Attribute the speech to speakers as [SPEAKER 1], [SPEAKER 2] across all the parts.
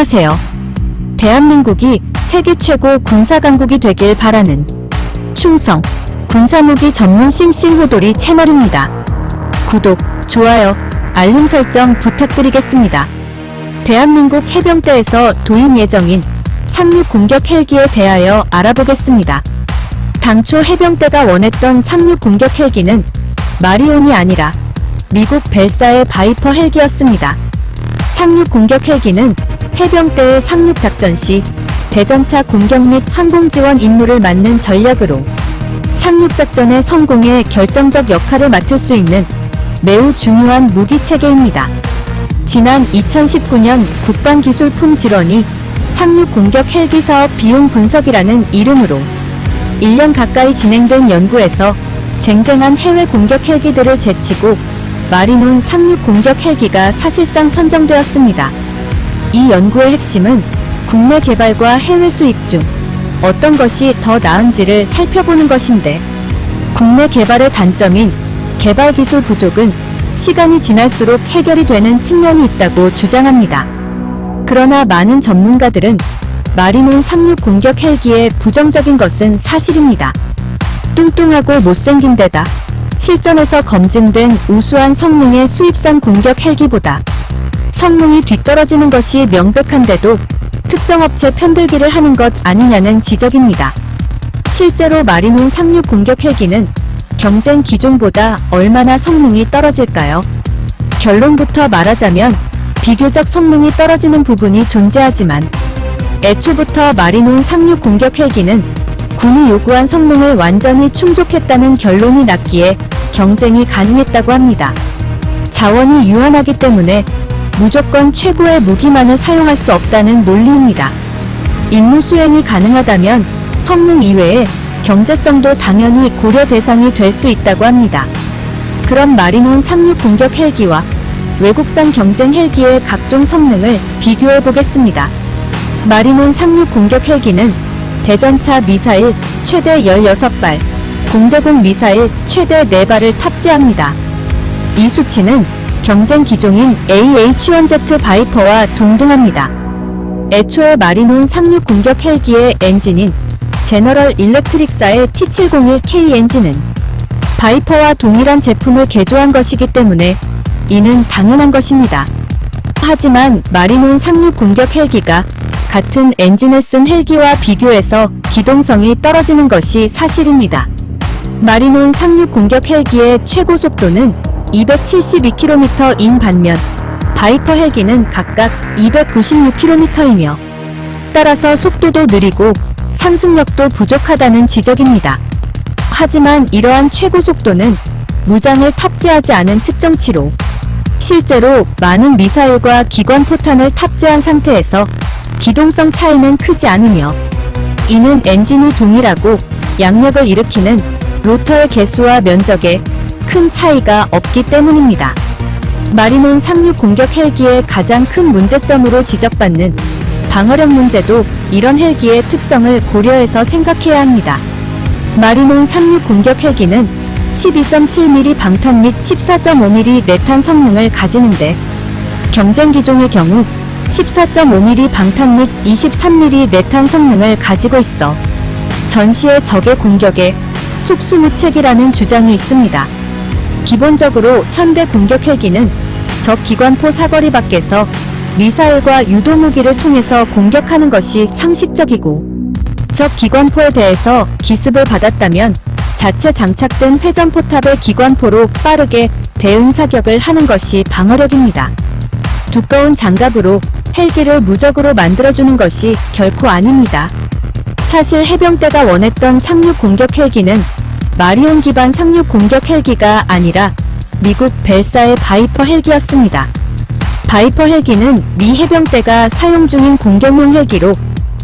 [SPEAKER 1] 응원하세요. 대한민국이 세계 최고 군사강국이 되길 바라는 충성 군사무기 전문 싱싱호돌이 채널입니다. 구독, 좋아요, 알림 설정 부탁드리겠습니다. 대한민국 해병대에서 도입 예정인 36 공격 헬기에 대하여 알아보겠습니다. 당초 해병대가 원했던 36 공격 헬기는 마리온이 아니라 미국 벨사의 바이퍼 헬기였습니다. 36 공격 헬기는 해병대의 36 작전 시 대전차 공격 및 항공 지원 임무를 맡는 전략으로 36 작전의 성공에 결정적 역할을 맡을 수 있는 매우 중요한 무기 체계입니다. 지난 2019년 국방기술품 질원이 36 공격 헬기 사업 비용 분석이라는 이름으로 1년 가까이 진행된 연구에서 쟁쟁한 해외 공격 헬기들을 제치고 마리논 36 공격 헬기가 사실상 선정되었습니다. 이 연구의 핵심은 국내 개발과 해외 수입 중 어떤 것이 더 나은지를 살펴보는 것인데, 국내 개발의 단점인 개발 기술 부족은 시간이 지날수록 해결이 되는 측면이 있다고 주장합니다. 그러나 많은 전문가들은 마리논 36 공격 헬기의 부정적인 것은 사실입니다. 뚱뚱하고 못생긴 데다 실전에서 검증된 우수한 성능의 수입산 공격 헬기보다 성능이 뒤떨어지는 것이 명백한데도 특정 업체 편들기를 하는 것 아니냐는 지적입니다. 실제로 마리논 36 공격 헬기는 경쟁 기종보다 얼마나 성능이 떨어질까요? 결론부터 말하자면 비교적 성능이 떨어지는 부분이 존재하지만 애초부터 마리논 36 공격 헬기는 군이 요구한 성능을 완전히 충족했다는 결론이 났기에 경쟁이 가능했다고 합니다. 자원이 유한하기 때문에 무조건 최고의 무기만을 사용할 수 없다는 논리입니다. 임무 수행이 가능하다면 성능 이외에 경제성도 당연히 고려 대상이 될 수 있다고 합니다. 그럼 마리논 36 공격 헬기와 외국산 경쟁 헬기의 각종 성능을 비교해 보겠습니다. 마리논 36 공격 헬기는 대전차 미사일 최대 16발, 공대공 미사일 최대 4발을 탑재합니다. 이 수치는 경쟁 기종인 AH-1Z 바이퍼와 동등합니다. 애초에 마리논 36 공격 헬기의 엔진인 제너럴 일렉트릭사의 T701K 엔진은 바이퍼와 동일한 제품을 개조한 것이기 때문에 이는 당연한 것입니다. 하지만 마리논 36 공격 헬기가 같은 엔진을 쓴 헬기와 비교해서 기동성이 떨어지는 것이 사실입니다. 마리논 36 공격 헬기의 최고 속도는 272km인 반면 바이퍼 헬기는 각각 296km이며 따라서 속도도 느리고 상승력도 부족하다는 지적입니다. 하지만 이러한 최고 속도는 무장을 탑재하지 않은 측정치로 실제로 많은 미사일과 기관포탄을 탑재한 상태에서 기동성 차이는 크지 않으며, 이는 엔진이 동일하고 양력을 일으키는 로터의 개수와 면적에 큰 차이가 없기 때문입니다. 마리논 36 공격 헬기의 가장 큰 문제점으로 지적받는 방어력 문제도 이런 헬기의 특성을 고려해서 생각해야 합니다. 마리논 36 공격 헬기는 12.7mm 방탄 및 14.5mm 내탄 성능을 가지는데, 경쟁 기종의 경우 14.5mm 방탄 및 23mm 내탄 성능을 가지고 있어 전시의 적의 공격에 속수무책이라는 주장이 있습니다. 기본적으로 현대 공격 헬기는 적 기관포 사거리 밖에서 미사일과 유도무기를 통해서 공격하는 것이 상식적이고, 적 기관포에 대해서 기습을 받았다면 자체 장착된 회전포탑의 기관포로 빠르게 대응 사격을 하는 것이 방어력입니다. 두꺼운 장갑으로 헬기를 무적으로 만들어주는 것이 결코 아닙니다. 사실 해병대가 원했던 36 공격 헬기는 마리온 기반 36 공격 헬기가 아니라 미국 벨사의 바이퍼 헬기였습니다. 바이퍼 헬기는 미 해병대가 사용 중인 공격용 헬기로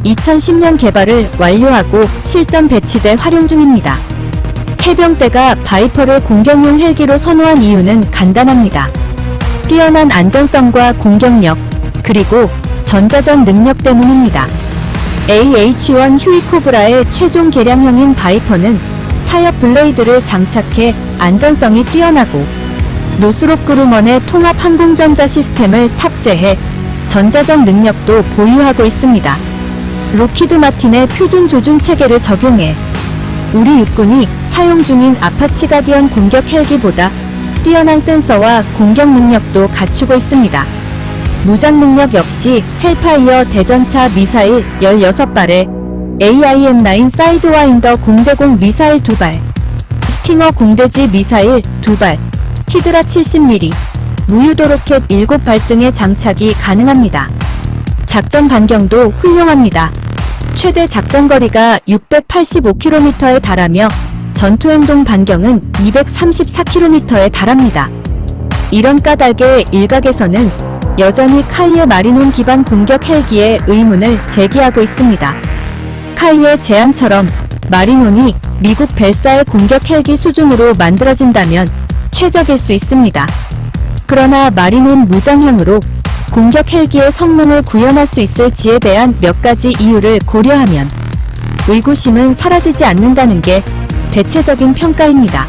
[SPEAKER 1] 2010년 개발을 완료하고 실전 배치돼 활용 중입니다. 해병대가 바이퍼를 공격용 헬기로 선호한 이유는 간단합니다. 뛰어난 안전성과 공격력, 그리고 전자전 능력 때문입니다. AH-1 휴이 코브라의 최종 개량형인 바이퍼는 사엽 블레이드를 장착해 안전성이 뛰어나고 노스롭 그루먼의 통합 항공전자 시스템을 탑재해 전자적 능력도 보유하고 있습니다. 록히드 마틴의 표준 조준 체계를 적용해 우리 육군이 사용 중인 아파치 가디언 공격 헬기보다 뛰어난 센서와 공격 능력도 갖추고 있습니다. 무장 능력 역시 헬파이어 대전차 미사일 16발에 AIM-9 사이드와인더 공대공 미사일 2발, 스팅어 공대지 미사일 2발, 히드라 70mm, 무유도 로켓 7발 등의 장착이 가능합니다. 작전 반경도 훌륭합니다. 최대 작전 거리가 685km에 달하며 전투행동 반경은 234km에 달합니다. 이런 까닭에 일각에서는 여전히 카이에 마리논 기반 공격 헬기의 의문을 제기하고 있습니다. 카이의 제안처럼 마리논이 미국 벨사의 공격 헬기 수준으로 만들어진다면 최적일 수 있습니다. 그러나 마리논 무장형으로 공격 헬기의 성능을 구현할 수 있을지에 대한 몇 가지 이유를 고려하면 의구심은 사라지지 않는다는 게 대체적인 평가입니다.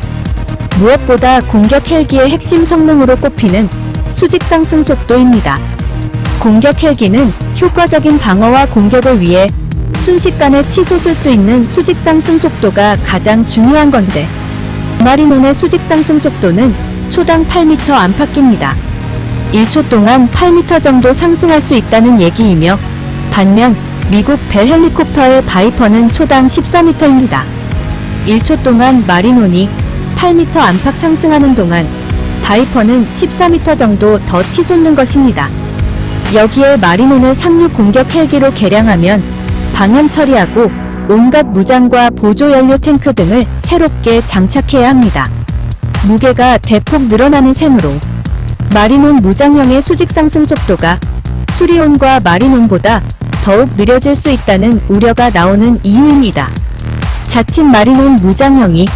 [SPEAKER 1] 무엇보다 공격 헬기의 핵심 성능으로 꼽히는 수직 상승 속도입니다. 공격 헬기는 효과적인 방어와 공격을 위해 순식간에 치솟을 수 있는 수직 상승 속도가 가장 중요한 건데, 마리논의 수직 상승 속도는 초당 8m 안팎입니다. 1초 동안 8m 정도 상승할 수 있다는 얘기이며, 반면 미국 벨 헬리콥터의 바이퍼는 초당 14m입니다. 1초 동안 마리논이 8m 안팎 상승하는 동안 바이퍼는 14m 정도 더 치솟는 것입니다. 여기에 마리논을 상륙 공격 헬기로 개량하면 방연 처리하고 온갖 무장과 보조 연료 탱크 등을 새롭게 장착해야 합니다. 무게가 대폭 늘어나는 셈으로 마리논 무장형의 수직 상승 속도가 수리온과 마리논보다 더욱 느려질 수 있다는 우려가 나오는 이유입니다. 자칫 마리논 무장형이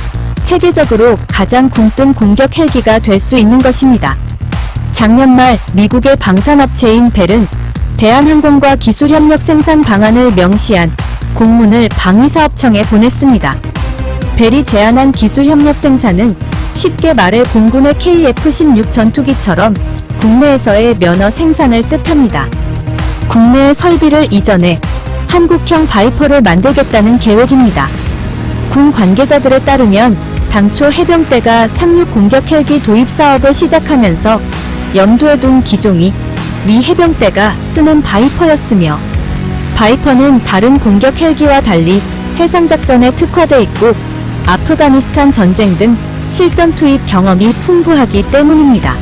[SPEAKER 1] 세계적으로 가장 굼뜬 공격 헬기가 될 수 있는 것입니다. 작년 말 미국의 방산업체인 벨은 대한항공과 기술협력 생산 방안을 명시한 공문을 방위사업청에 보냈습니다. 벨이 제안한 기술협력 생산은 쉽게 말해 공군의 KF-16 전투기처럼 국내에서의 면허 생산을 뜻합니다. 국내에 설비를 이전해 한국형 바이퍼를 만들겠다는 계획입니다. 군 관계자들에 따르면 당초 해병대가 상륙 공격 헬기 도입 사업을 시작하면서 염두에 둔 기종이 미 해병대가 쓰는 바이퍼였으며, 바이퍼는 다른 공격 헬기와 달리 해상작전에 특화돼 있고 아프가니스탄 전쟁 등 실전 투입 경험이 풍부하기 때문입니다.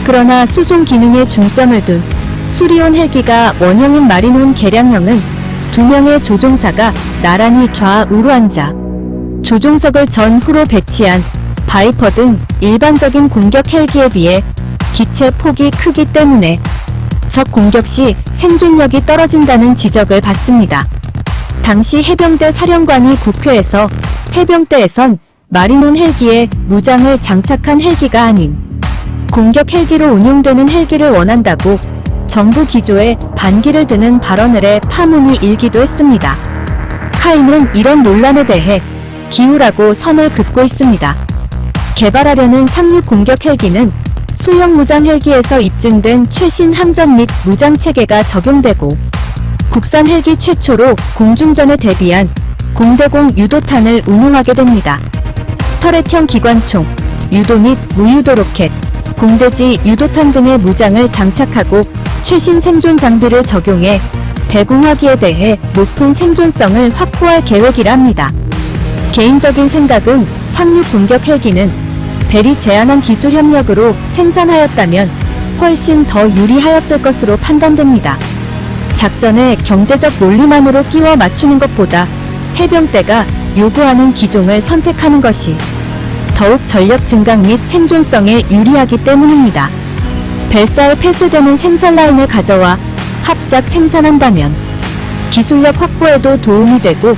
[SPEAKER 1] 그러나 수송 기능에 중점을 둔 수리온 헬기가 원형인 마리논 개량형은 2명의 조종사가 나란히 좌우로 앉아 조종석을 전후로 배치한 바이퍼 등 일반적인 공격 헬기에 비해 기체 폭이 크기 때문에 적 공격 시 생존력이 떨어진다는 지적을 받습니다. 당시 해병대 사령관이 국회에서 해병대에선 마리논 헬기에 무장을 장착한 헬기가 아닌 공격 헬기로 운용되는 헬기를 원한다고 정부 기조에 반기를 드는 발언을 해 파문이 일기도 했습니다. 카이는 이런 논란에 대해 기우라고 선을 긋고 있습니다. 개발하려는 상륙 공격 헬기는 소형 무장 헬기에서 입증된 최신 함정 및 무장 체계가 적용되고, 국산 헬기 최초로 공중전에 대비한 공대공 유도탄을 운용하게 됩니다. 터렛형 기관총, 유도 및 무유도 로켓, 공대지 유도탄 등의 무장을 장착하고 최신 생존 장비를 적용해 대공화기에 대해 높은 생존성을 확보할 계획이라 합니다. 개인적인 생각은 상륙 공격 헬기는 벨이 제안한 기술 협력으로 생산하였다면 훨씬 더 유리하였을 것으로 판단됩니다. 작전에 경제적 논리만으로 끼워 맞추는 것보다 해병대가 요구하는 기종을 선택하는 것이 더욱 전력 증강 및 생존성에 유리하기 때문입니다. 벨사에 폐쇄되는 생산 라인을 가져와 합작 생산한다면 기술력 확보에도 도움이 되고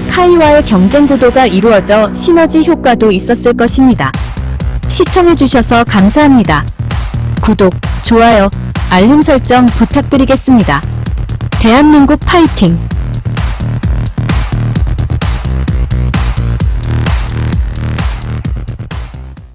[SPEAKER 1] 카이와의 경쟁 구도가 이루어져 시너지 효과도 있었을 것입니다. 시청해주셔서 감사합니다. 구독, 좋아요, 알림 설정 부탁드리겠습니다. 대한민국 파이팅!